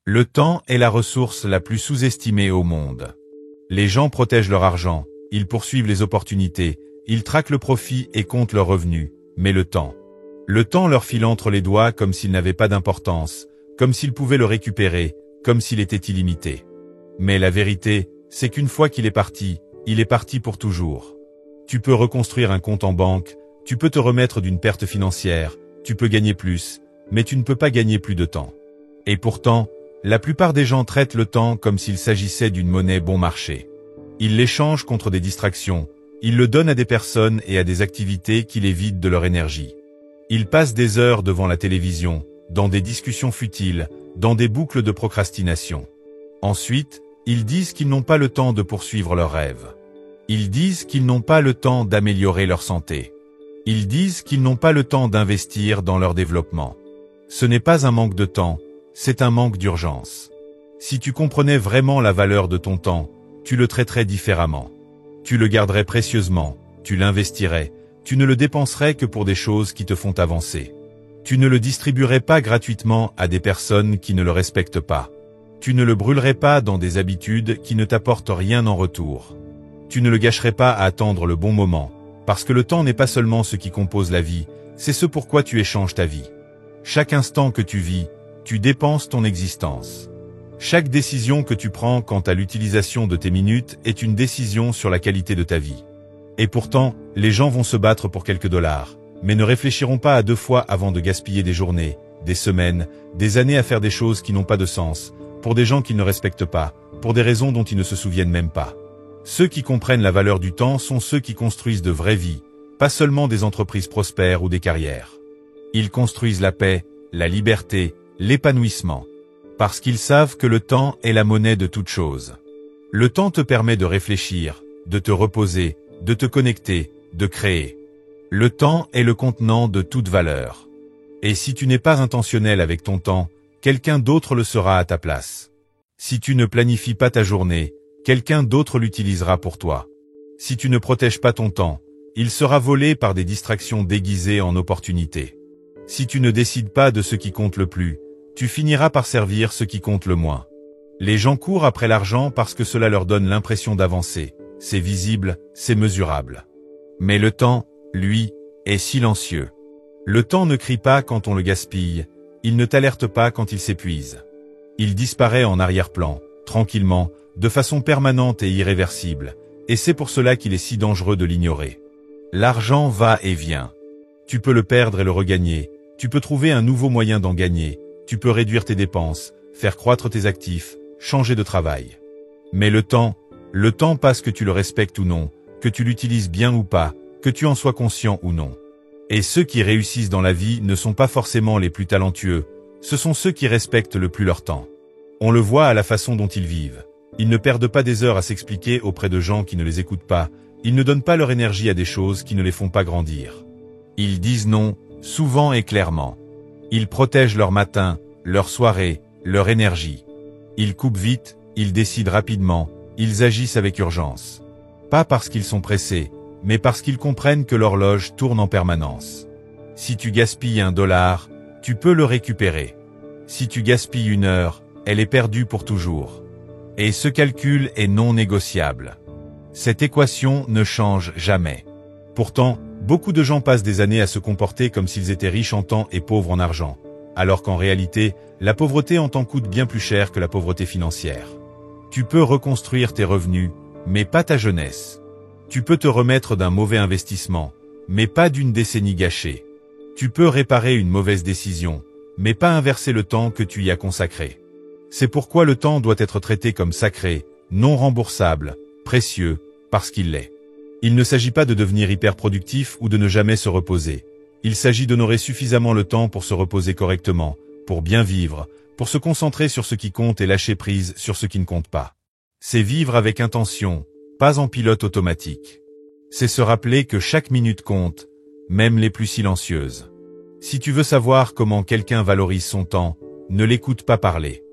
Le temps est la ressource la plus sous-estimée au monde. Les gens protègent leur argent, ils poursuivent les opportunités, ils traquent le profit et comptent leurs revenus, mais le temps leur file entre les doigts comme s'il n'avait pas d'importance, comme s'il pouvait le récupérer, comme s'il était illimité. Mais la vérité, c'est qu'une fois qu'il est parti, il est parti pour toujours. Tu peux reconstruire un compte en banque, tu peux te remettre d'une perte financière, tu peux gagner plus, mais tu ne peux pas gagner plus de temps. Et pourtant, la plupart des gens traitent le temps comme s'il s'agissait d'une monnaie bon marché. Ils l'échangent contre des distractions, ils le donnent à des personnes et à des activités qui les vident de leur énergie. Ils passent des heures devant la télévision, dans des discussions futiles, dans des boucles de procrastination. Ensuite, ils disent qu'ils n'ont pas le temps de poursuivre leurs rêves. Ils disent qu'ils n'ont pas le temps d'améliorer leur santé. Ils disent qu'ils n'ont pas le temps d'investir dans leur développement. Ce n'est pas un manque de temps, c'est un manque d'urgence. Si tu comprenais vraiment la valeur de ton temps, tu le traiterais différemment. Tu le garderais précieusement, tu l'investirais, tu ne le dépenserais que pour des choses qui te font avancer. Tu ne le distribuerais pas gratuitement à des personnes qui ne le respectent pas. Tu ne le brûlerais pas dans des habitudes qui ne t'apportent rien en retour. Tu ne le gâcherais pas à attendre le bon moment, parce que le temps n'est pas seulement ce qui compose la vie, c'est ce pourquoi tu échanges ta vie. Chaque instant que tu vis, tu dépenses ton existence. Chaque décision que tu prends quant à l'utilisation de tes minutes est une décision sur la qualité de ta vie. Et pourtant, les gens vont se battre pour quelques dollars, mais ne réfléchiront pas à deux fois avant de gaspiller des journées, des semaines, des années à faire des choses qui n'ont pas de sens, pour des gens qu'ils ne respectent pas, pour des raisons dont ils ne se souviennent même pas. Ceux qui comprennent la valeur du temps sont ceux qui construisent de vraies vies, pas seulement des entreprises prospères ou des carrières. Ils construisent la paix, la liberté, l'épanouissement. Parce qu'ils savent que le temps est la monnaie de toute chose. Le temps te permet de réfléchir, de te reposer, de te connecter, de créer. Le temps est le contenant de toute valeur. Et si tu n'es pas intentionnel avec ton temps, quelqu'un d'autre le sera à ta place. Si tu ne planifies pas ta journée, quelqu'un d'autre l'utilisera pour toi. Si tu ne protèges pas ton temps, il sera volé par des distractions déguisées en opportunités. Si tu ne décides pas de ce qui compte le plus, tu finiras par servir ce qui compte le moins. Les gens courent après l'argent parce que cela leur donne l'impression d'avancer. C'est visible, c'est mesurable. Mais le temps, lui, est silencieux. Le temps ne crie pas quand on le gaspille, il ne t'alerte pas quand il s'épuise. Il disparaît en arrière-plan, tranquillement, de façon permanente et irréversible, et c'est pour cela qu'il est si dangereux de l'ignorer. L'argent va et vient. Tu peux le perdre et le regagner, tu peux trouver un nouveau moyen d'en gagner, tu peux réduire tes dépenses, faire croître tes actifs, changer de travail. Mais le temps passe que tu le respectes ou non, que tu l'utilises bien ou pas, que tu en sois conscient ou non. Et ceux qui réussissent dans la vie ne sont pas forcément les plus talentueux, ce sont ceux qui respectent le plus leur temps. On le voit à la façon dont ils vivent. Ils ne perdent pas des heures à s'expliquer auprès de gens qui ne les écoutent pas, ils ne donnent pas leur énergie à des choses qui ne les font pas grandir. Ils disent non, souvent et clairement. Ils protègent leur matin, leur soirée, leur énergie. Ils coupent vite, ils décident rapidement, ils agissent avec urgence. Pas parce qu'ils sont pressés, mais parce qu'ils comprennent que l'horloge tourne en permanence. Si tu gaspilles $1, tu peux le récupérer. Si tu gaspilles 1 heure, elle est perdue pour toujours. Et ce calcul est non négociable. Cette équation ne change jamais. Pourtant, beaucoup de gens passent des années à se comporter comme s'ils étaient riches en temps et pauvres en argent, alors qu'en réalité, la pauvreté en temps coûte bien plus cher que la pauvreté financière. Tu peux reconstruire tes revenus, mais pas ta jeunesse. Tu peux te remettre d'un mauvais investissement, mais pas d'une décennie gâchée. Tu peux réparer une mauvaise décision, mais pas inverser le temps que tu y as consacré. C'est pourquoi le temps doit être traité comme sacré, non remboursable, précieux, parce qu'il l'est. Il ne s'agit pas de devenir hyper productif ou de ne jamais se reposer. Il s'agit d'honorer suffisamment le temps pour se reposer correctement, pour bien vivre, pour se concentrer sur ce qui compte et lâcher prise sur ce qui ne compte pas. C'est vivre avec intention, pas en pilote automatique. C'est se rappeler que chaque minute compte, même les plus silencieuses. Si tu veux savoir comment quelqu'un valorise son temps, ne l'écoute pas parler.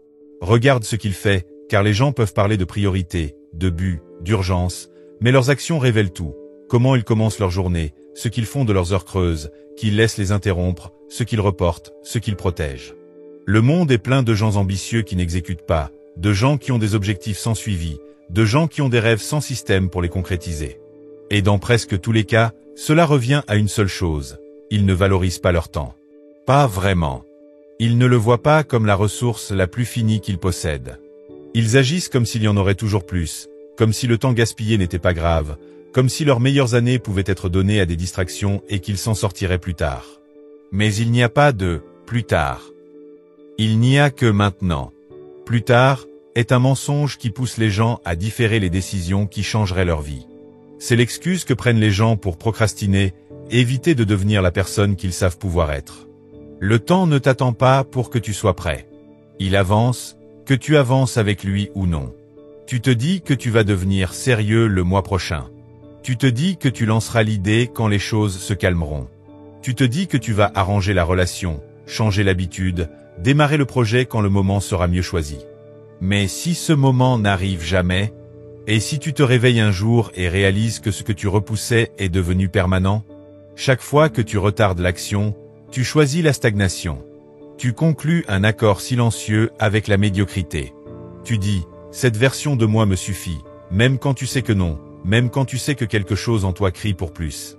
Regarde ce qu'il fait, car les gens peuvent parler de priorité, de but, d'urgence, mais leurs actions révèlent tout. Comment ils commencent leur journée, ce qu'ils font de leurs heures creuses, qu'ils laissent les interrompre, ce qu'ils reportent, ce qu'ils protègent. Le monde est plein de gens ambitieux qui n'exécutent pas, de gens qui ont des objectifs sans suivi, de gens qui ont des rêves sans système pour les concrétiser. Et dans presque tous les cas, cela revient à une seule chose, ils ne valorisent pas leur temps. Pas vraiment. Ils ne le voient pas comme la ressource la plus finie qu'ils possèdent. Ils agissent comme s'il y en aurait toujours plus, comme si le temps gaspillé n'était pas grave, comme si leurs meilleures années pouvaient être données à des distractions et qu'ils s'en sortiraient plus tard. Mais il n'y a pas de « plus tard ». Il n'y a que maintenant. Plus tard est un mensonge qui pousse les gens à différer les décisions qui changeraient leur vie. C'est l'excuse que prennent les gens pour procrastiner et éviter de devenir la personne qu'ils savent pouvoir être. Le temps ne t'attend pas pour que tu sois prêt. Il avance, que tu avances avec lui ou non. Tu te dis que tu vas devenir sérieux le mois prochain. Tu te dis que tu lanceras l'idée quand les choses se calmeront. Tu te dis que tu vas arranger la relation, changer l'habitude, démarrer le projet quand le moment sera mieux choisi. Mais si ce moment n'arrive jamais, et si tu te réveilles un jour et réalises que ce que tu repoussais est devenu permanent, chaque fois que tu retardes l'action, tu choisis la stagnation. Tu conclus un accord silencieux avec la médiocrité. Tu dis, cette version de moi me suffit, même quand tu sais que non, même quand tu sais que quelque chose en toi crie pour plus.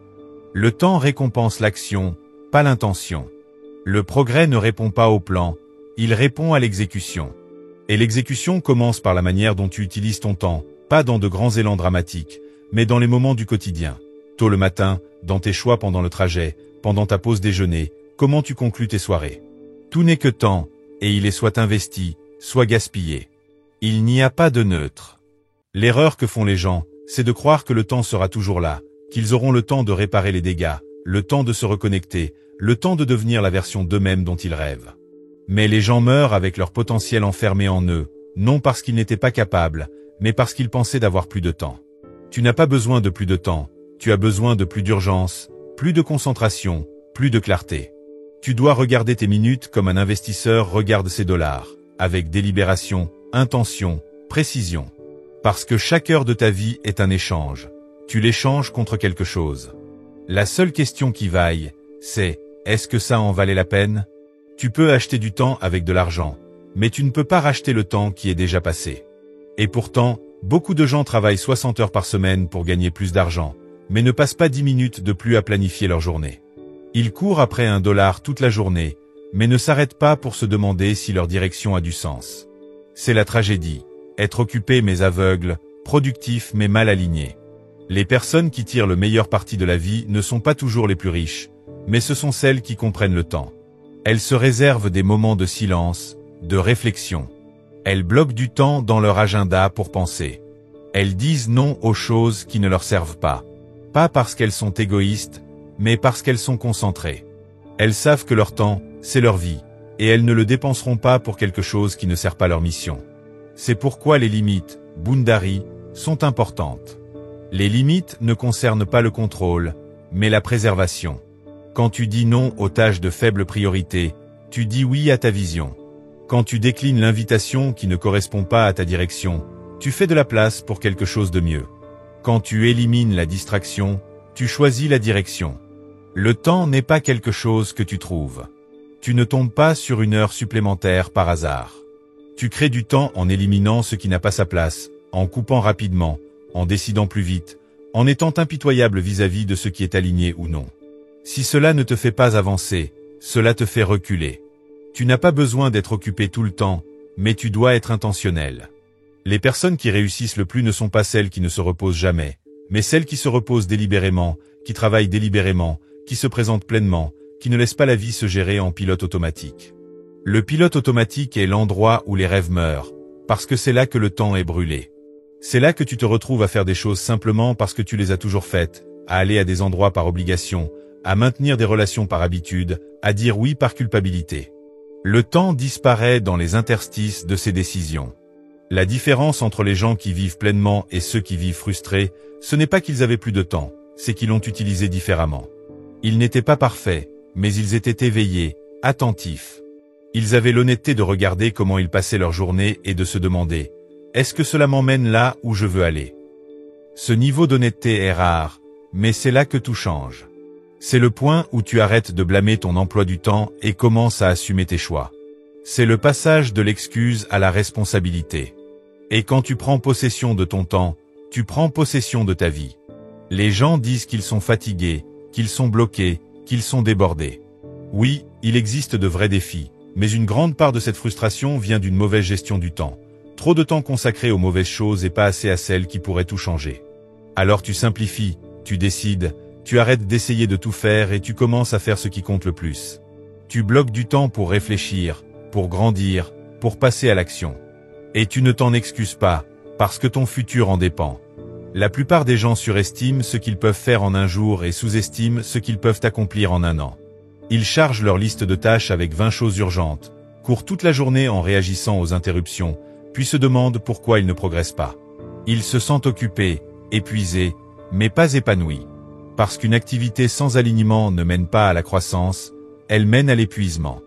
Le temps récompense l'action, pas l'intention. Le progrès ne répond pas au plan, il répond à l'exécution. Et l'exécution commence par la manière dont tu utilises ton temps, pas dans de grands élans dramatiques, mais dans les moments du quotidien. Tôt le matin, dans tes choix pendant le trajet, pendant ta pause déjeuner, comment tu conclus tes soirées. Tout n'est que temps, et il est soit investi, soit gaspillé. Il n'y a pas de neutre. L'erreur que font les gens, c'est de croire que le temps sera toujours là, qu'ils auront le temps de réparer les dégâts, le temps de se reconnecter, le temps de devenir la version d'eux-mêmes dont ils rêvent. Mais les gens meurent avec leur potentiel enfermé en eux, non parce qu'ils n'étaient pas capables, mais parce qu'ils pensaient d'avoir plus de temps. Tu n'as pas besoin de plus de temps, tu as besoin de plus d'urgence, plus de concentration, plus de clarté. Tu dois regarder tes minutes comme un investisseur regarde ses dollars, avec délibération, intention, précision. Parce que chaque heure de ta vie est un échange. Tu l'échanges contre quelque chose. La seule question qui vaille, c'est « est-ce que ça en valait la peine ?» Tu peux acheter du temps avec de l'argent, mais tu ne peux pas racheter le temps qui est déjà passé. Et pourtant, beaucoup de gens travaillent 60 heures par semaine pour gagner plus d'argent, mais ne passent pas 10 minutes de plus à planifier leur journée. Ils courent après $1 toute la journée, mais ne s'arrêtent pas pour se demander si leur direction a du sens. C'est la tragédie. Être occupé mais aveugle, productif mais mal aligné. Les personnes qui tirent le meilleur parti de la vie ne sont pas toujours les plus riches, mais ce sont celles qui comprennent le temps. Elles se réservent des moments de silence, de réflexion. Elles bloquent du temps dans leur agenda pour penser. Elles disent non aux choses qui ne leur servent pas. Pas parce qu'elles sont égoïstes, mais parce qu'elles sont concentrées. Elles savent que leur temps, c'est leur vie, et elles ne le dépenseront pas pour quelque chose qui ne sert pas leur mission. C'est pourquoi les limites, boundaries, sont importantes. Les limites ne concernent pas le contrôle, mais la préservation. Quand tu dis non aux tâches de faible priorité, tu dis oui à ta vision. Quand tu déclines l'invitation qui ne correspond pas à ta direction, tu fais de la place pour quelque chose de mieux. Quand tu élimines la distraction, tu choisis la direction. Le temps n'est pas quelque chose que tu trouves. Tu ne tombes pas sur une heure supplémentaire par hasard. Tu crées du temps en éliminant ce qui n'a pas sa place, en coupant rapidement, en décidant plus vite, en étant impitoyable vis-à-vis de ce qui est aligné ou non. Si cela ne te fait pas avancer, cela te fait reculer. Tu n'as pas besoin d'être occupé tout le temps, mais tu dois être intentionnel. Les personnes qui réussissent le plus ne sont pas celles qui ne se reposent jamais, mais celles qui se reposent délibérément, qui travaillent délibérément, qui se présentent pleinement, qui ne laissent pas la vie se gérer en pilote automatique. Le pilote automatique est l'endroit où les rêves meurent, parce que c'est là que le temps est brûlé. C'est là que tu te retrouves à faire des choses simplement parce que tu les as toujours faites, à aller à des endroits par obligation, à maintenir des relations par habitude, à dire oui par culpabilité. Le temps disparaît dans les interstices de ces décisions. La différence entre les gens qui vivent pleinement et ceux qui vivent frustrés, ce n'est pas qu'ils avaient plus de temps, c'est qu'ils l'ont utilisé différemment. Ils n'étaient pas parfaits, mais ils étaient éveillés, attentifs. Ils avaient l'honnêteté de regarder comment ils passaient leur journée et de se demander « Est-ce que cela m'emmène là où je veux aller ?» Ce niveau d'honnêteté est rare, mais c'est là que tout change. C'est le point où tu arrêtes de blâmer ton emploi du temps et commences à assumer tes choix. C'est le passage de l'excuse à la responsabilité. Et quand tu prends possession de ton temps, tu prends possession de ta vie. Les gens disent qu'ils sont fatigués, qu'ils sont bloqués, qu'ils sont débordés. Oui, il existe de vrais défis, mais une grande part de cette frustration vient d'une mauvaise gestion du temps. Trop de temps consacré aux mauvaises choses et pas assez à celles qui pourraient tout changer. Alors tu simplifies, tu décides, tu arrêtes d'essayer de tout faire et tu commences à faire ce qui compte le plus. Tu bloques du temps pour réfléchir, pour grandir, pour passer à l'action. Et tu ne t'en excuses pas, parce que ton futur en dépend. La plupart des gens surestiment ce qu'ils peuvent faire en un jour et sous-estiment ce qu'ils peuvent accomplir en un an. Ils chargent leur liste de tâches avec 20 choses urgentes, courent toute la journée en réagissant aux interruptions, puis se demandent pourquoi ils ne progressent pas. Ils se sentent occupés, épuisés, mais pas épanouis. Parce qu'une activité sans alignement ne mène pas à la croissance, elle mène à l'épuisement.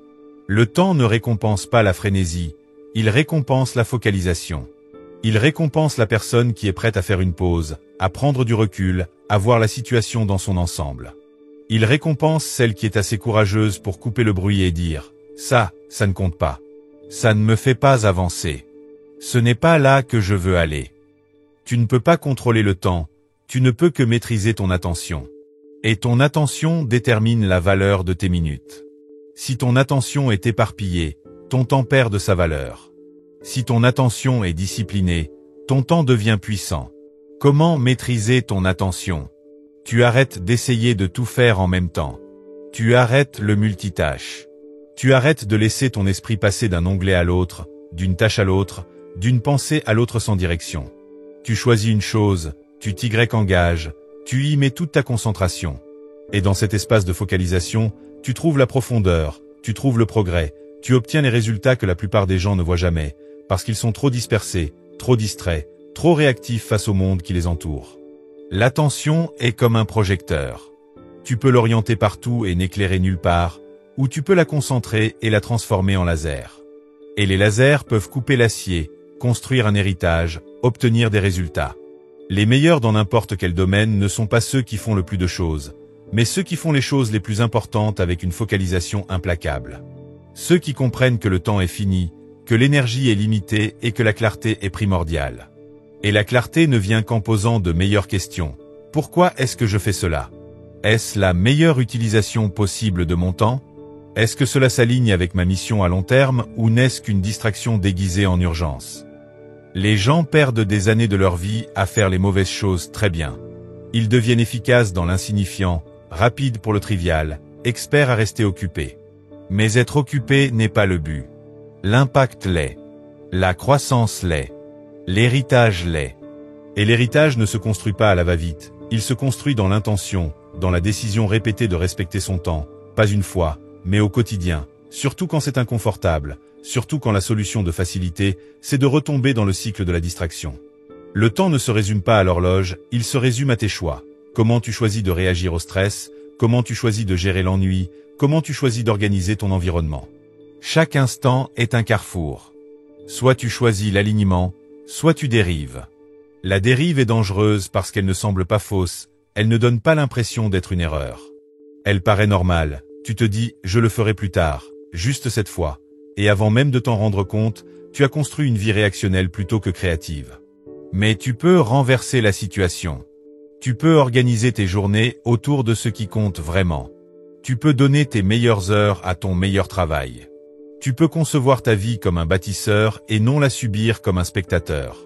Le temps ne récompense pas la frénésie, il récompense la focalisation. Il récompense la personne qui est prête à faire une pause, à prendre du recul, à voir la situation dans son ensemble. Il récompense celle qui est assez courageuse pour couper le bruit et dire « ça ne compte pas. Ça ne me fait pas avancer. Ce n'est pas là que je veux aller. » Tu ne peux pas contrôler le temps, tu ne peux que maîtriser ton attention. Et ton attention détermine la valeur de tes minutes. Si ton attention est éparpillée, ton temps perd de sa valeur. Si ton attention est disciplinée, ton temps devient puissant. Comment maîtriser ton attention? Tu arrêtes d'essayer de tout faire en même temps. Tu arrêtes le multitâche. Tu arrêtes de laisser ton esprit passer d'un onglet à l'autre, d'une tâche à l'autre, d'une pensée à l'autre sans direction. Tu choisis une chose, tu t'y engages, tu y mets toute ta concentration. Et dans cet espace de focalisation, tu trouves la profondeur, tu trouves le progrès, tu obtiens les résultats que la plupart des gens ne voient jamais, parce qu'ils sont trop dispersés, trop distraits, trop réactifs face au monde qui les entoure. L'attention est comme un projecteur. Tu peux l'orienter partout et n'éclairer nulle part, ou tu peux la concentrer et la transformer en laser. Et les lasers peuvent couper l'acier, construire un héritage, obtenir des résultats. Les meilleurs dans n'importe quel domaine ne sont pas ceux qui font le plus de choses, mais ceux qui font les choses les plus importantes avec une focalisation implacable. Ceux qui comprennent que le temps est fini, que l'énergie est limitée et que la clarté est primordiale. Et la clarté ne vient qu'en posant de meilleures questions. Pourquoi est-ce que je fais cela? Est-ce la meilleure utilisation possible de mon temps? Est-ce que cela s'aligne avec ma mission à long terme ou n'est-ce qu'une distraction déguisée en urgence? Les gens perdent des années de leur vie à faire les mauvaises choses très bien. Ils deviennent efficaces dans l'insignifiant, rapides pour le trivial, experts à rester occupés. Mais être occupé n'est pas le but. L'impact l'est. La croissance l'est. L'héritage l'est. Et l'héritage ne se construit pas à la va-vite, il se construit dans l'intention, dans la décision répétée de respecter son temps, pas une fois, mais au quotidien, surtout quand c'est inconfortable, surtout quand la solution de facilité, c'est de retomber dans le cycle de la distraction. Le temps ne se résume pas à l'horloge, il se résume à tes choix. Comment tu choisis de réagir au stress, comment tu choisis de gérer l'ennui, comment tu choisis d'organiser ton environnement. Chaque instant est un carrefour. Soit tu choisis l'alignement, soit tu dérives. La dérive est dangereuse parce qu'elle ne semble pas fausse, elle ne donne pas l'impression d'être une erreur. Elle paraît normale, tu te dis « je le ferai plus tard, juste cette fois », et avant même de t'en rendre compte, tu as construit une vie réactionnelle plutôt que créative. Mais tu peux renverser la situation. Tu peux organiser tes journées autour de ce qui compte vraiment. Tu peux donner tes meilleures heures à ton meilleur travail. Tu peux concevoir ta vie comme un bâtisseur et non la subir comme un spectateur.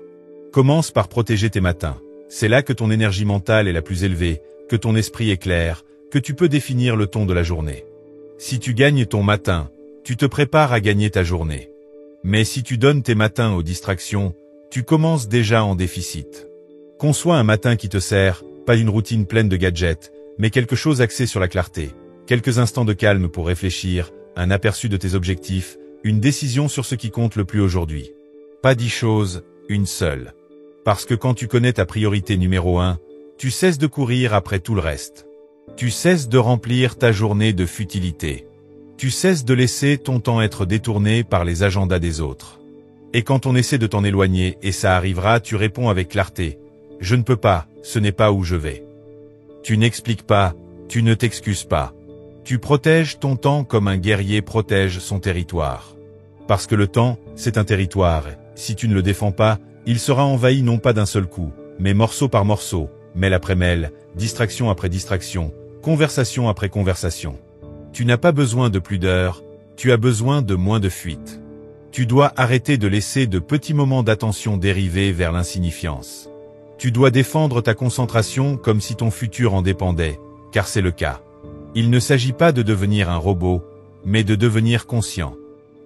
Commence par protéger tes matins. C'est là que ton énergie mentale est la plus élevée, que ton esprit est clair, que tu peux définir le ton de la journée. Si tu gagnes ton matin, tu te prépares à gagner ta journée. Mais si tu donnes tes matins aux distractions, tu commences déjà en déficit. Conçois un matin qui te sert, pas une routine pleine de gadgets, mais quelque chose axé sur la clarté. Quelques instants de calme pour réfléchir, un aperçu de tes objectifs, une décision sur ce qui compte le plus aujourd'hui. Pas 10 choses, une seule. Parce que quand tu connais ta priorité numéro 1, tu cesses de courir après tout le reste. Tu cesses de remplir ta journée de futilité. Tu cesses de laisser ton temps être détourné par les agendas des autres. Et quand on essaie de t'en éloigner, et ça arrivera, tu réponds avec clarté. Je ne peux pas, ce n'est pas où je vais. Tu n'expliques pas, tu ne t'excuses pas. Tu protèges ton temps comme un guerrier protège son territoire. Parce que le temps, c'est un territoire. Si tu ne le défends pas, il sera envahi non pas d'un seul coup, mais morceau par morceau, mail après mail, distraction après distraction, conversation après conversation. Tu n'as pas besoin de plus d'heures, tu as besoin de moins de fuites. Tu dois arrêter de laisser de petits moments d'attention dériver vers l'insignifiance. Tu dois défendre ta concentration comme si ton futur en dépendait, car c'est le cas. Il ne s'agit pas de devenir un robot, mais de devenir conscient.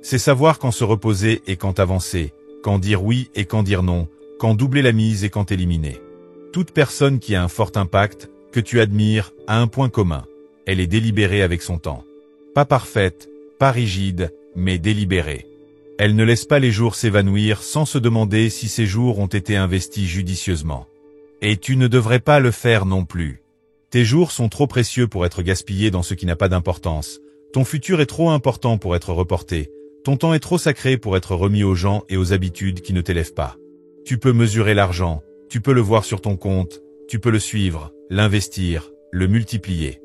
C'est savoir quand se reposer et quand avancer, quand dire oui et quand dire non, quand doubler la mise et quand éliminer. Toute personne qui a un fort impact, que tu admires, a un point commun. Elle est délibérée avec son temps. Pas parfaite, pas rigide, mais délibérée. Elle ne laisse pas les jours s'évanouir sans se demander si ces jours ont été investis judicieusement. Et tu ne devrais pas le faire non plus. Tes jours sont trop précieux pour être gaspillés dans ce qui n'a pas d'importance. Ton futur est trop important pour être reporté. Ton temps est trop sacré pour être remis aux gens et aux habitudes qui ne t'élèvent pas. Tu peux mesurer l'argent, tu peux le voir sur ton compte, tu peux le suivre, l'investir, le multiplier.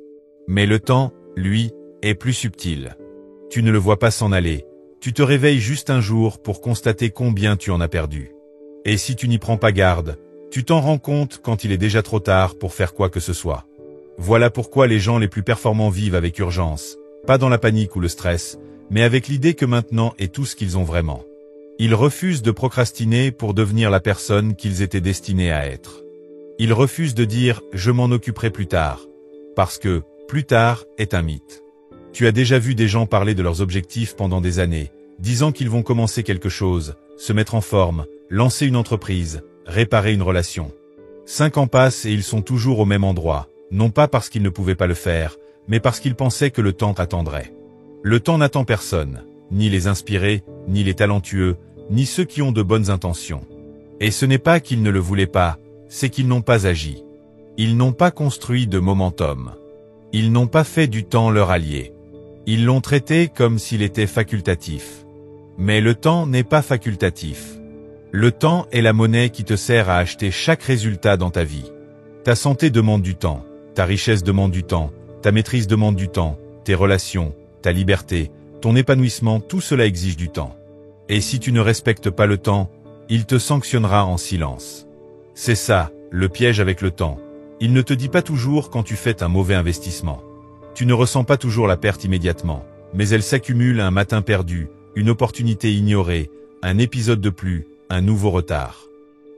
Mais le temps, lui, est plus subtil. Tu ne le vois pas s'en aller. Tu te réveilles juste un jour pour constater combien tu en as perdu. Et si tu n'y prends pas garde, tu t'en rends compte quand il est déjà trop tard pour faire quoi que ce soit. Voilà pourquoi les gens les plus performants vivent avec urgence, pas dans la panique ou le stress, mais avec l'idée que maintenant est tout ce qu'ils ont vraiment. Ils refusent de procrastiner pour devenir la personne qu'ils étaient destinés à être. Ils refusent de dire « je m'en occuperai plus tard », parce que « plus tard » est un mythe. Tu as déjà vu des gens parler de leurs objectifs pendant des années, disant qu'ils vont commencer quelque chose, se mettre en forme, lancer une entreprise, réparer une relation. 5 ans passent et ils sont toujours au même endroit, non pas parce qu'ils ne pouvaient pas le faire, mais parce qu'ils pensaient que le temps attendrait. Le temps n'attend personne, ni les inspirés, ni les talentueux, ni ceux qui ont de bonnes intentions. Et ce n'est pas qu'ils ne le voulaient pas, c'est qu'ils n'ont pas agi. Ils n'ont pas construit de momentum. Ils n'ont pas fait du temps leur allié. Ils l'ont traité comme s'il était facultatif. Mais le temps n'est pas facultatif. Le temps est la monnaie qui te sert à acheter chaque résultat dans ta vie. Ta santé demande du temps, ta richesse demande du temps, ta maîtrise demande du temps, tes relations, ta liberté, ton épanouissement, tout cela exige du temps. Et si tu ne respectes pas le temps, il te sanctionnera en silence. C'est ça, le piège avec le temps. Il ne te dit pas toujours quand tu fais un mauvais investissement. Tu ne ressens pas toujours la perte immédiatement, mais elle s'accumule un matin perdu, une opportunité ignorée, un épisode de plus, un nouveau retard.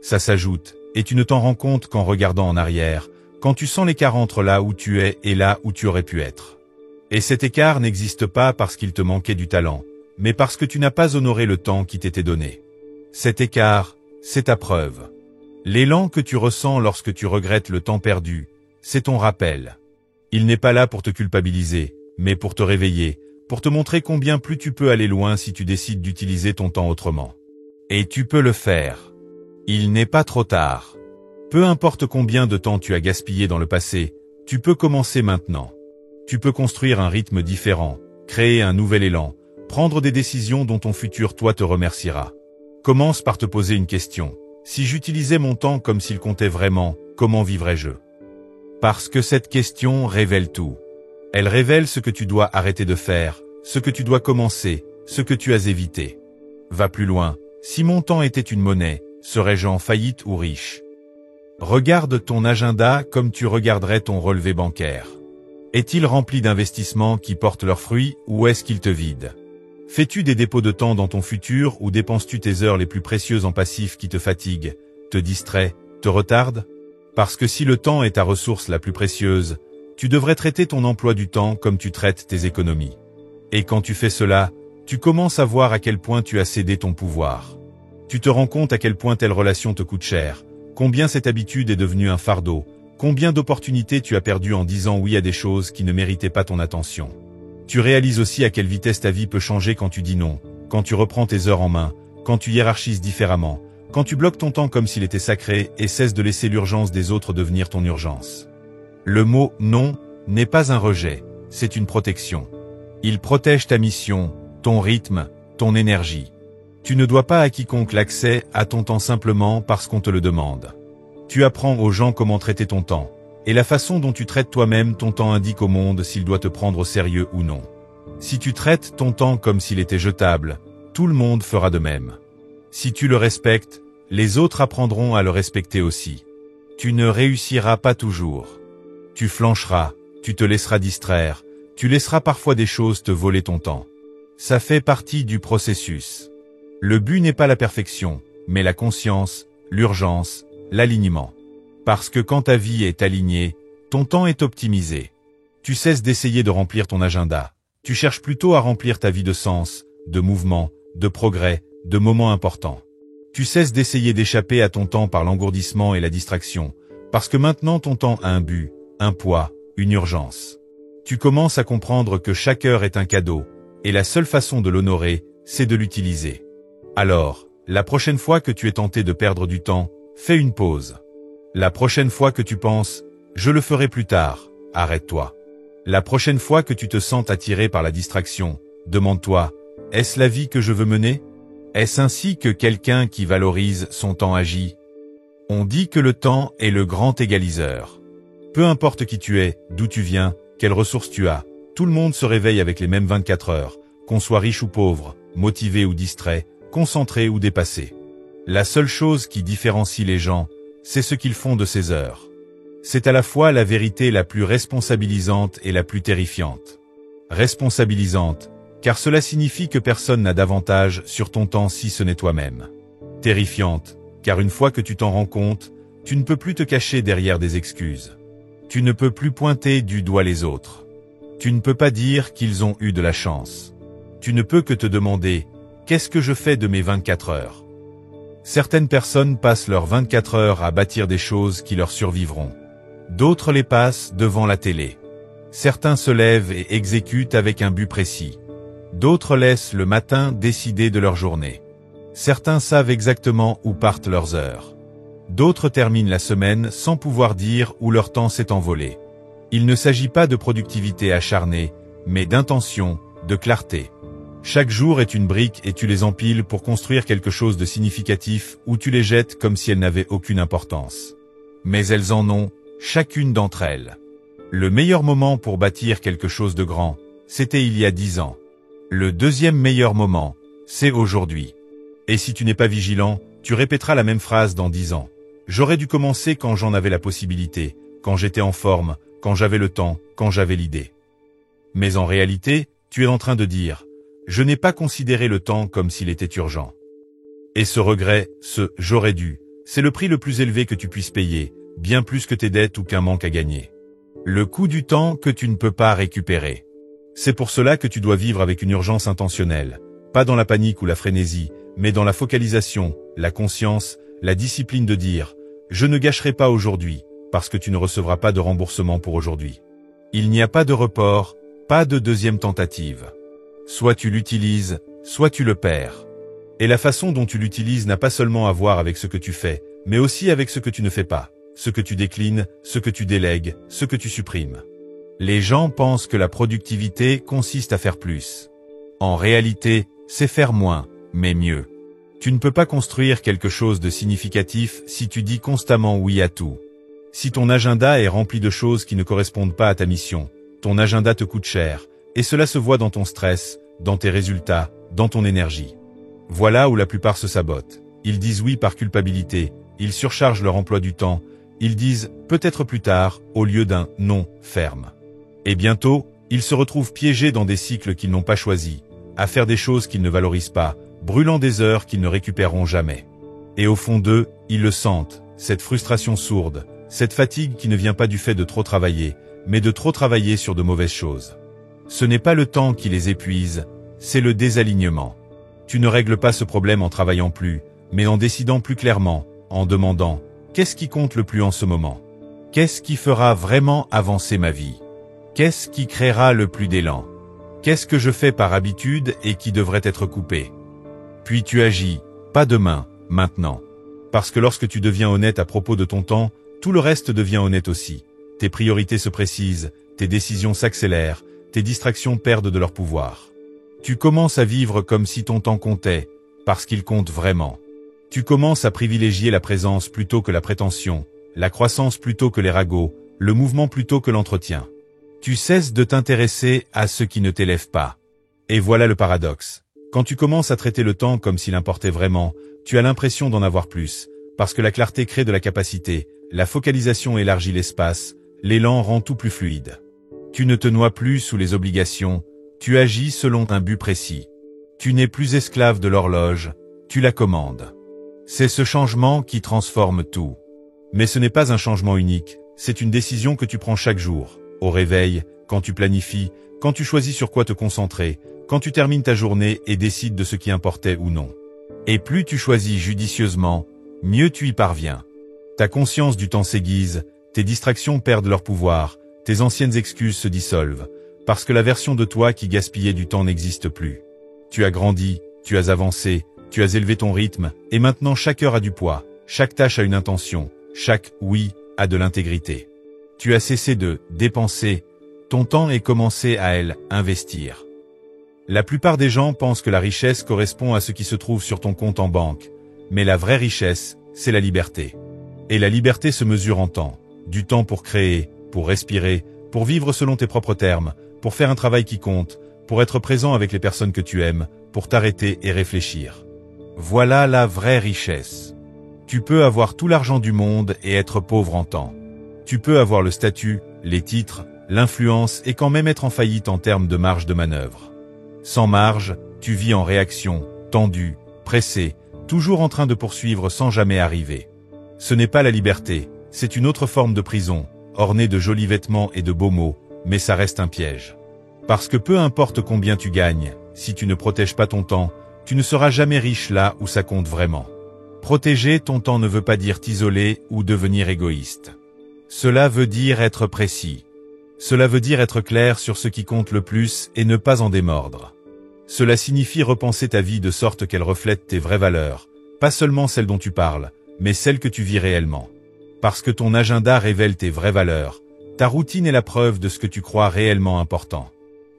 Ça s'ajoute, et tu ne t'en rends compte qu'en regardant en arrière, quand tu sens l'écart entre là où tu es et là où tu aurais pu être. Et cet écart n'existe pas parce qu'il te manquait du talent, mais parce que tu n'as pas honoré le temps qui t'était donné. Cet écart, c'est ta preuve. L'élan que tu ressens lorsque tu regrettes le temps perdu, c'est ton rappel. Il n'est pas là pour te culpabiliser, mais pour te réveiller, pour te montrer combien plus tu peux aller loin si tu décides d'utiliser ton temps autrement. Et tu peux le faire. Il n'est pas trop tard. Peu importe combien de temps tu as gaspillé dans le passé, tu peux commencer maintenant. Tu peux construire un rythme différent, créer un nouvel élan, prendre des décisions dont ton futur toi te remerciera. Commence par te poser une question. Si j'utilisais mon temps comme s'il comptait vraiment, comment vivrais-je ? Parce que cette question révèle tout. Elle révèle ce que tu dois arrêter de faire, ce que tu dois commencer, ce que tu as évité. Va plus loin. Si mon temps était une monnaie, serais-je en faillite ou riche ? Regarde ton agenda comme tu regarderais ton relevé bancaire. Est-il rempli d'investissements qui portent leurs fruits ou est-ce qu'il te vide ? Fais-tu des dépôts de temps dans ton futur ou dépenses-tu tes heures les plus précieuses en passif qui te fatiguent, te distraient, te retardent ? Parce que si le temps est ta ressource la plus précieuse, tu devrais traiter ton emploi du temps comme tu traites tes économies. Et quand tu fais cela, tu commences à voir à quel point tu as cédé ton pouvoir. Tu te rends compte à quel point telle relation te coûte cher, combien cette habitude est devenue un fardeau, combien d'opportunités tu as perdues en disant oui à des choses qui ne méritaient pas ton attention. Tu réalises aussi à quelle vitesse ta vie peut changer quand tu dis non, quand tu reprends tes heures en main, quand tu hiérarchises différemment, quand tu bloques ton temps comme s'il était sacré et cesses de laisser l'urgence des autres devenir ton urgence. Le mot « non » n'est pas un rejet, c'est une protection. Il protège ta mission, ton rythme, ton énergie. Tu ne dois pas à quiconque l'accès à ton temps simplement parce qu'on te le demande. Tu apprends aux gens comment traiter ton temps, et la façon dont tu traites toi-même ton temps indique au monde s'il doit te prendre au sérieux ou non. Si tu traites ton temps comme s'il était jetable, tout le monde fera de même. Si tu le respectes, les autres apprendront à le respecter aussi. Tu ne réussiras pas toujours. Tu flancheras, tu te laisseras distraire, tu laisseras parfois des choses te voler ton temps. Ça fait partie du processus. Le but n'est pas la perfection, mais la conscience, l'urgence, l'alignement. Parce que quand ta vie est alignée, ton temps est optimisé. Tu cesses d'essayer de remplir ton agenda. Tu cherches plutôt à remplir ta vie de sens, de mouvement, de progrès, de moments importants. Tu cesses d'essayer d'échapper à ton temps par l'engourdissement et la distraction, parce que maintenant ton temps a un but, un poids, une urgence. Tu commences à comprendre que chaque heure est un cadeau, et la seule façon de l'honorer, c'est de l'utiliser. Alors, la prochaine fois que tu es tenté de perdre du temps, fais une pause. La prochaine fois que tu penses « je le ferai plus tard », arrête-toi. La prochaine fois que tu te sens attiré par la distraction, demande-toi « est-ce la vie que je veux mener ? Est-ce ainsi que quelqu'un qui valorise son temps agit ?» On dit que le temps est le grand égaliseur. Peu importe qui tu es, d'où tu viens, quelles ressources tu as, tout le monde se réveille avec les mêmes 24 heures, qu'on soit riche ou pauvre, motivé ou distrait, concentré ou dépassé. La seule chose qui différencie les gens, c'est ce qu'ils font de ces heures. C'est à la fois la vérité la plus responsabilisante et la plus terrifiante. Responsabilisante, car cela signifie que personne n'a d'avantage sur ton temps si ce n'est toi-même. Terrifiante, car une fois que tu t'en rends compte, tu ne peux plus te cacher derrière des excuses. Tu ne peux plus pointer du doigt les autres. Tu ne peux pas dire qu'ils ont eu de la chance. Tu ne peux que te demander « qu'est-ce que je fais de mes 24 heures ?» Certaines personnes passent leurs 24 heures à bâtir des choses qui leur survivront. D'autres les passent devant la télé. Certains se lèvent et exécutent avec un but précis. D'autres laissent le matin décider de leur journée. Certains savent exactement où partent leurs heures. D'autres terminent la semaine sans pouvoir dire où leur temps s'est envolé. Il ne s'agit pas de productivité acharnée, mais d'intention, de clarté. Chaque jour est une brique et tu les empiles pour construire quelque chose de significatif ou tu les jettes comme si elles n'avaient aucune importance. Mais elles en ont, chacune d'entre elles. Le meilleur moment pour bâtir quelque chose de grand, c'était il y a 10 ans. Le deuxième meilleur moment, c'est aujourd'hui. Et si tu n'es pas vigilant, tu répéteras la même phrase dans 10 ans. J'aurais dû commencer quand j'en avais la possibilité, quand j'étais en forme, quand j'avais le temps, quand j'avais l'idée. Mais en réalité, tu es en train de dire « je n'ai pas considéré le temps comme s'il était urgent ». Et ce regret, ce « j'aurais dû », c'est le prix le plus élevé que tu puisses payer, bien plus que tes dettes ou qu'un manque à gagner. Le coût du temps que tu ne peux pas récupérer. C'est pour cela que tu dois vivre avec une urgence intentionnelle, pas dans la panique ou la frénésie, mais dans la focalisation, la conscience, la discipline de dire « je ne gâcherai pas aujourd'hui » parce que tu ne recevras pas de remboursement pour aujourd'hui. Il n'y a pas de report, pas de deuxième tentative. Soit tu l'utilises, soit tu le perds. Et la façon dont tu l'utilises n'a pas seulement à voir avec ce que tu fais, mais aussi avec ce que tu ne fais pas, ce que tu déclines, ce que tu délègues, ce que tu supprimes. Les gens pensent que la productivité consiste à faire plus. En réalité, c'est faire moins, mais mieux. Tu ne peux pas construire quelque chose de significatif si tu dis constamment oui à tout. Si ton agenda est rempli de choses qui ne correspondent pas à ta mission, ton agenda te coûte cher, et cela se voit dans ton stress, dans tes résultats, dans ton énergie. Voilà où la plupart se sabotent. Ils disent oui par culpabilité, ils surchargent leur emploi du temps, ils disent « peut-être plus tard » au lieu d'un « non » ferme. Et bientôt, ils se retrouvent piégés dans des cycles qu'ils n'ont pas choisis, à faire des choses qu'ils ne valorisent pas, brûlant des heures qu'ils ne récupéreront jamais. Et au fond d'eux, ils le sentent, cette frustration sourde, cette fatigue qui ne vient pas du fait de trop travailler, mais de trop travailler sur de mauvaises choses. Ce n'est pas le temps qui les épuise, c'est le désalignement. Tu ne règles pas ce problème en travaillant plus, mais en décidant plus clairement, en demandant « qu'est-ce qui compte le plus en ce moment ? Qu'est-ce qui fera vraiment avancer ma vie ? Qu'est-ce qui créera le plus d'élan ? Qu'est-ce que je fais par habitude et qui devrait être coupé ? » Puis tu agis, pas demain, maintenant. Parce que lorsque tu deviens honnête à propos de ton temps, tout le reste devient honnête aussi. Tes priorités se précisent, tes décisions s'accélèrent, tes distractions perdent de leur pouvoir. Tu commences à vivre comme si ton temps comptait, parce qu'il compte vraiment. Tu commences à privilégier la présence plutôt que la prétention, la croissance plutôt que les ragots, le mouvement plutôt que l'entretien. Tu cesses de t'intéresser à ce qui ne t'élève pas. Et voilà le paradoxe. Quand tu commences à traiter le temps comme s'il importait vraiment, tu as l'impression d'en avoir plus, parce que la clarté crée de la capacité, la focalisation élargit l'espace, l'élan rend tout plus fluide. Tu ne te noies plus sous les obligations, tu agis selon un but précis. Tu n'es plus esclave de l'horloge, tu la commandes. C'est ce changement qui transforme tout. Mais ce n'est pas un changement unique, c'est une décision que tu prends chaque jour, au réveil, quand tu planifies, quand tu choisis sur quoi te concentrer, quand tu termines ta journée et décides de ce qui importait ou non. Et plus tu choisis judicieusement, mieux tu y parviens. Ta conscience du temps s'aiguise, tes distractions perdent leur pouvoir, tes anciennes excuses se dissolvent, parce que la version de toi qui gaspillait du temps n'existe plus. Tu as grandi, tu as avancé, tu as élevé ton rythme, et maintenant chaque heure a du poids, chaque tâche a une intention, chaque oui a de l'intégrité. Tu as cessé de dépenser ton temps et commencé à investir. La plupart des gens pensent que la richesse correspond à ce qui se trouve sur ton compte en banque, mais la vraie richesse, c'est la liberté. Et la liberté se mesure en temps. Du temps pour créer, pour respirer, pour vivre selon tes propres termes, pour faire un travail qui compte, pour être présent avec les personnes que tu aimes, pour t'arrêter et réfléchir. Voilà la vraie richesse. Tu peux avoir tout l'argent du monde et être pauvre en temps. Tu peux avoir le statut, les titres, l'influence et quand même être en faillite en termes de marge de manœuvre. Sans marge, tu vis en réaction, tendu, pressé, toujours en train de poursuivre sans jamais arriver. Ce n'est pas la liberté, c'est une autre forme de prison, ornée de jolis vêtements et de beaux mots, mais ça reste un piège. Parce que peu importe combien tu gagnes, si tu ne protèges pas ton temps, tu ne seras jamais riche là où ça compte vraiment. Protéger ton temps ne veut pas dire t'isoler ou devenir égoïste. Cela veut dire être précis. Cela veut dire être clair sur ce qui compte le plus et ne pas en démordre. Cela signifie repenser ta vie de sorte qu'elle reflète tes vraies valeurs, pas seulement celles dont tu parles, mais celles que tu vis réellement. Parce que ton agenda révèle tes vraies valeurs, ta routine est la preuve de ce que tu crois réellement important.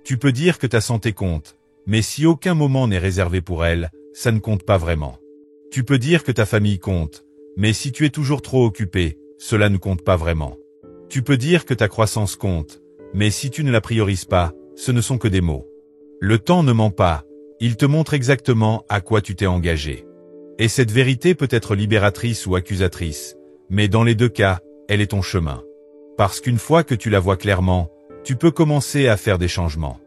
Tu peux dire que ta santé compte, mais si aucun moment n'est réservé pour elle, ça ne compte pas vraiment. Tu peux dire que ta famille compte, mais si tu es toujours trop occupé, cela ne compte pas vraiment. Tu peux dire que ta croissance compte, mais si tu ne la priorises pas, ce ne sont que des mots. Le temps ne ment pas, il te montre exactement à quoi tu t'es engagé. Et cette vérité peut être libératrice ou accusatrice, mais dans les deux cas, elle est ton chemin. Parce qu'une fois que tu la vois clairement, tu peux commencer à faire des changements.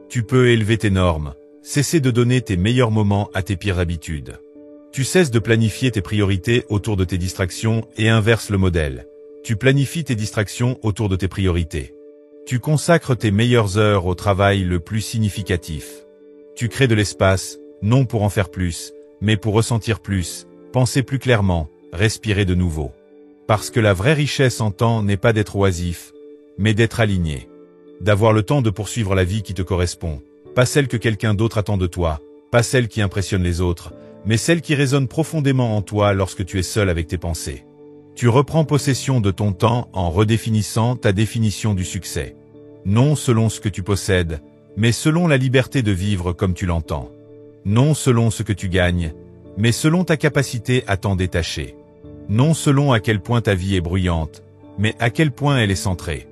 Tu peux élever tes normes, cesser de donner tes meilleurs moments à tes pires habitudes. Tu cesses de planifier tes priorités autour de tes distractions et inverses le modèle. Tu planifies tes distractions autour de tes priorités. Tu consacres tes meilleures heures au travail le plus significatif. Tu crées de l'espace, non pour en faire plus, mais pour ressentir plus, penser plus clairement, respirer de nouveau. Parce que la vraie richesse en temps n'est pas d'être oisif, mais d'être aligné. D'avoir le temps de poursuivre la vie qui te correspond, pas celle que quelqu'un d'autre attend de toi, pas celle qui impressionne les autres, mais celle qui résonne profondément en toi lorsque tu es seul avec tes pensées. Tu reprends possession de ton temps en redéfinissant ta définition du succès. Non selon ce que tu possèdes, mais selon la liberté de vivre comme tu l'entends. Non selon ce que tu gagnes, mais selon ta capacité à t'en détacher. Non selon à quel point ta vie est bruyante, mais à quel point elle est centrée.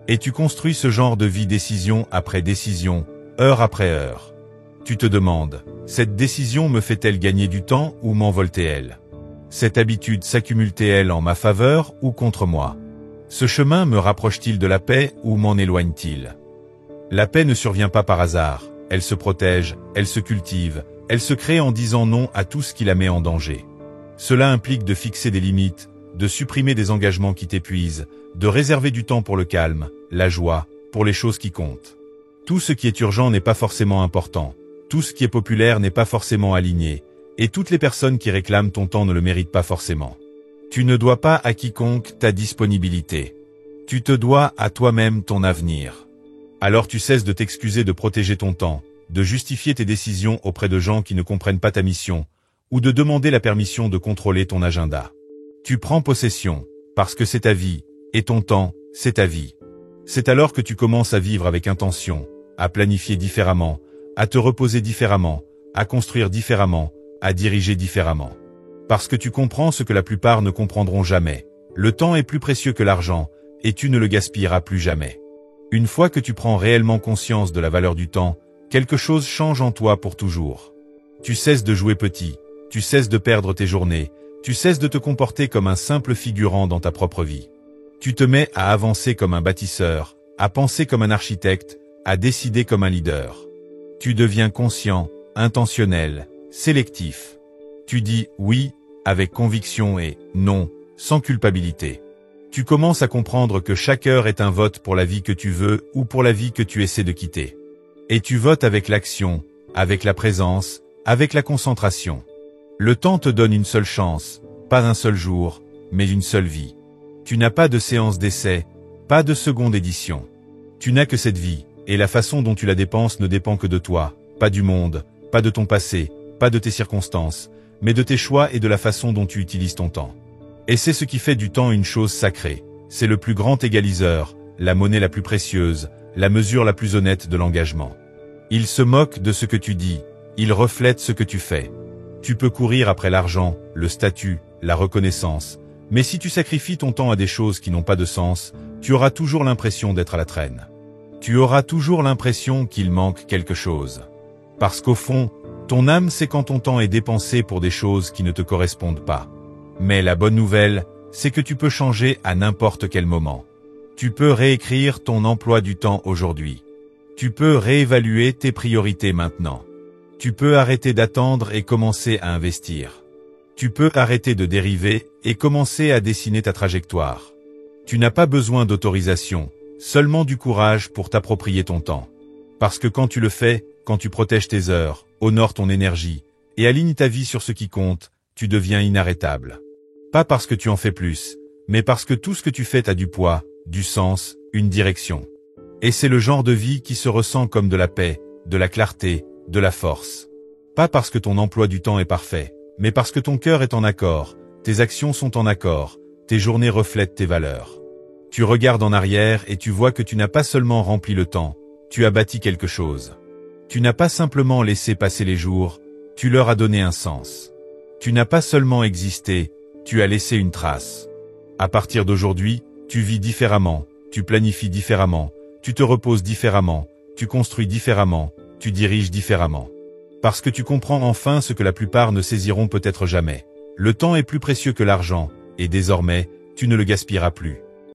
Et tu construis ce genre de vie décision après décision, heure après heure. Tu te demandes, cette décision me fait-elle gagner du temps ou m'envole-t-elle ? Cette habitude s'accumule-t-elle en ma faveur ou contre moi? Ce chemin me rapproche-t-il de la paix ou m'en éloigne-t-il? La paix ne survient pas par hasard, elle se protège, elle se cultive, elle se crée en disant non à tout ce qui la met en danger. Cela implique de fixer des limites, de supprimer des engagements qui t'épuisent, de réserver du temps pour le calme, la joie, pour les choses qui comptent. Tout ce qui est urgent n'est pas forcément important, tout ce qui est populaire n'est pas forcément aligné, et toutes les personnes qui réclament ton temps ne le méritent pas forcément. Tu ne dois pas à quiconque ta disponibilité. Tu te dois à toi-même ton avenir. Alors tu cesses de t'excuser de protéger ton temps, de justifier tes décisions auprès de gens qui ne comprennent pas ta mission, ou de demander la permission de contrôler ton agenda. Tu prends possession, parce que c'est ta vie, et ton temps, c'est ta vie. C'est alors que tu commences à vivre avec intention, à planifier différemment, à te reposer différemment, à construire différemment, à diriger différemment. Parce que tu comprends ce que la plupart ne comprendront jamais. Le temps est plus précieux que l'argent, et tu ne le gaspilleras plus jamais. Une fois que tu prends réellement conscience de la valeur du temps, quelque chose change en toi pour toujours. Tu cesses de jouer petit, tu cesses de perdre tes journées, tu cesses de te comporter comme un simple figurant dans ta propre vie. Tu te mets à avancer comme un bâtisseur, à penser comme un architecte, à décider comme un leader. Tu deviens conscient, intentionnel, sélectif. Tu dis oui avec conviction et non sans culpabilité. Tu commences à comprendre que chaque heure est un vote pour la vie que tu veux ou pour la vie que tu essaies de quitter. Et tu votes avec l'action, avec la présence, avec la concentration. Le temps te donne une seule chance, pas un seul jour, mais une seule vie. Tu n'as pas de séance d'essai, pas de seconde édition. Tu n'as que cette vie, et la façon dont tu la dépenses ne dépend que de toi, pas du monde, pas de ton passé, pas de tes circonstances, mais de tes choix et de la façon dont tu utilises ton temps. Et c'est ce qui fait du temps une chose sacrée. C'est le plus grand égaliseur, la monnaie la plus précieuse, la mesure la plus honnête de l'engagement. Il se moque de ce que tu dis, il reflète ce que tu fais. Tu peux courir après l'argent, le statut, la reconnaissance, mais si tu sacrifies ton temps à des choses qui n'ont pas de sens, tu auras toujours l'impression d'être à la traîne. Tu auras toujours l'impression qu'il manque quelque chose. Parce qu'au fond, ton âme sait quand ton temps est dépensé pour des choses qui ne te correspondent pas. Mais la bonne nouvelle, c'est que tu peux changer à n'importe quel moment. Tu peux réécrire ton emploi du temps aujourd'hui. Tu peux réévaluer tes priorités maintenant. Tu peux arrêter d'attendre et commencer à investir. Tu peux arrêter de dériver et commencer à dessiner ta trajectoire. Tu n'as pas besoin d'autorisation, seulement du courage pour t'approprier ton temps. Parce que quand tu le fais, quand tu protèges tes heures, honores ton énergie et alignes ta vie sur ce qui compte, tu deviens inarrêtable. Pas parce que tu en fais plus, mais parce que tout ce que tu fais a du poids, du sens, une direction. Et c'est le genre de vie qui se ressent comme de la paix, de la clarté, de la force. Pas parce que ton emploi du temps est parfait, mais parce que ton cœur est en accord, tes actions sont en accord, tes journées reflètent tes valeurs. Tu regardes en arrière et tu vois que tu n'as pas seulement rempli le temps, tu as bâti quelque chose. Tu n'as pas simplement laissé passer les jours, tu leur as donné un sens. Tu n'as pas seulement existé, tu as laissé une trace. À partir d'aujourd'hui, tu vis différemment, tu planifies différemment, tu te reposes différemment, tu construis différemment, tu diriges différemment. Parce que tu comprends enfin ce que la plupart ne saisiront peut-être jamais. Le temps est plus précieux que l'argent, et désormais, tu ne le gaspilleras plus.